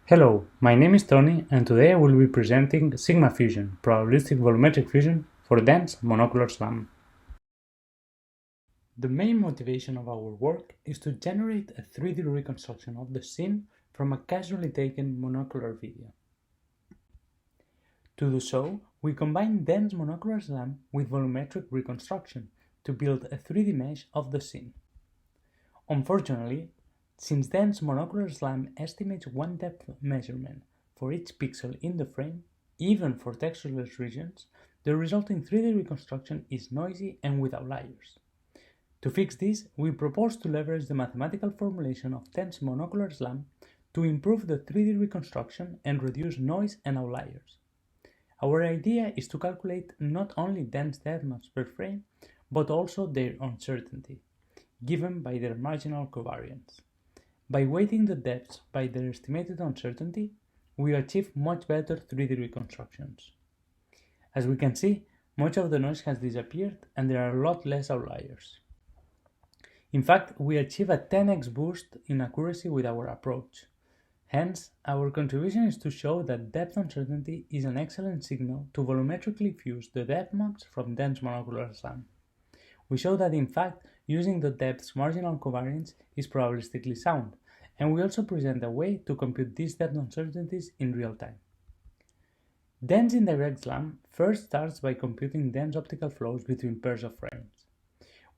Hello, my name is Tony and today I will be presenting Sigma Fusion, Probabilistic Volumetric Fusion for dense monocular SLAM. The main motivation of our work is to generate a 3D reconstruction of the scene from a casually taken monocular video. To do so, we combine dense monocular SLAM with volumetric reconstruction to build a 3D mesh of the scene. Unfortunately, since dense monocular SLAM estimates one depth measurement for each pixel in the frame, even for textureless regions, the resulting 3D reconstruction is noisy and with outliers. To fix this, we propose to leverage the mathematical formulation of dense monocular SLAM to improve the 3D reconstruction and reduce noise and outliers. Our idea is to calculate not only dense depth maps per frame, but also their uncertainty, given by their marginal covariance. By weighting the depths by their estimated uncertainty, we achieve much better 3D reconstructions. As we can see, much of the noise has disappeared and there are a lot less outliers. In fact, we achieve a 10x boost in accuracy with our approach. Hence, our contribution is to show that depth uncertainty is an excellent signal to volumetrically fuse the depth maps from dense monocular SLAM. We show that in fact, using the depth's marginal covariance is probabilistically sound, and we also present a way to compute these depth uncertainties in real time. Dense indirect SLAM first starts by computing dense optical flows between pairs of frames.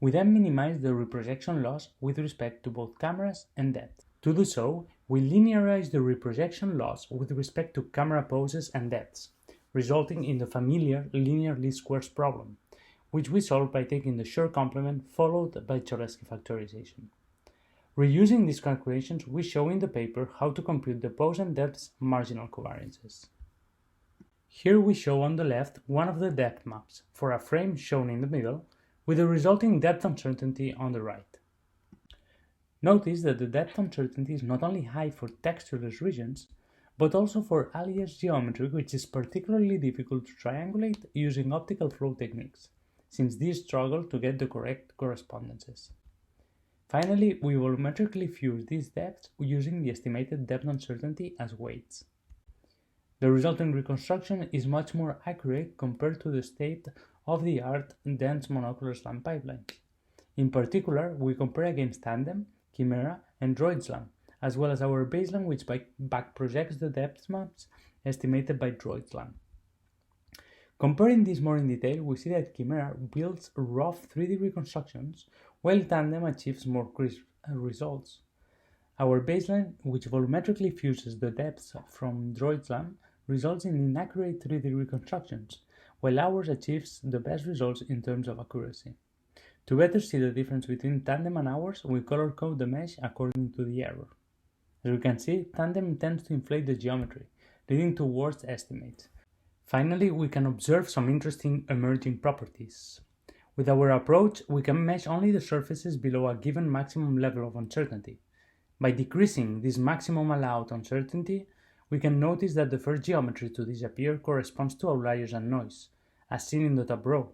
We then minimize the reprojection loss with respect to both cameras and depth. To do so, we linearize the reprojection loss with respect to camera poses and depths, resulting in the familiar linear least squares problem, which we solve by taking the Schur complement followed by Cholesky factorization. Reusing these calculations, we show in the paper how to compute the pose and depth's marginal covariances. Here we show on the left one of the depth maps for a frame shown in the middle, with the resulting depth uncertainty on the right. Notice that the depth uncertainty is not only high for textureless regions, but also for alias geometry, which is particularly difficult to triangulate using optical flow techniques, since these struggle to get the correct correspondences. Finally, we volumetrically fuse these depths using the estimated depth uncertainty as weights. The resulting reconstruction is much more accurate compared to the state-of-the-art dense monocular SLAM pipelines. In particular, we compare against Tandem, Chimera, and Droid SLAM, as well as our baseline which back projects the depth maps estimated by Droid SLAM. Comparing this more in detail, we see that Chimera builds rough 3D reconstructions, while Tandem achieves more crisp results. Our baseline, which volumetrically fuses the depths from Droid SLAM, results in inaccurate 3D reconstructions, while ours achieves the best results in terms of accuracy. To better see the difference between Tandem and ours, we color code the mesh according to the error. As we can see, Tandem tends to inflate the geometry, leading to worse estimates. Finally, we can observe some interesting emerging properties. With our approach, we can mesh only the surfaces below a given maximum level of uncertainty. By decreasing this maximum allowed uncertainty, we can notice that the first geometry to disappear corresponds to outliers and noise, as seen in the top row,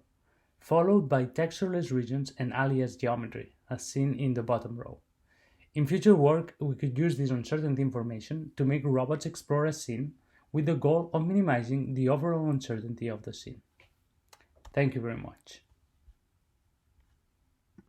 followed by textureless regions and alias geometry, as seen in the bottom row. In future work, we could use this uncertainty information to make robots explore a scene with the goal of minimizing the overall uncertainty of the scene. Thank you very much.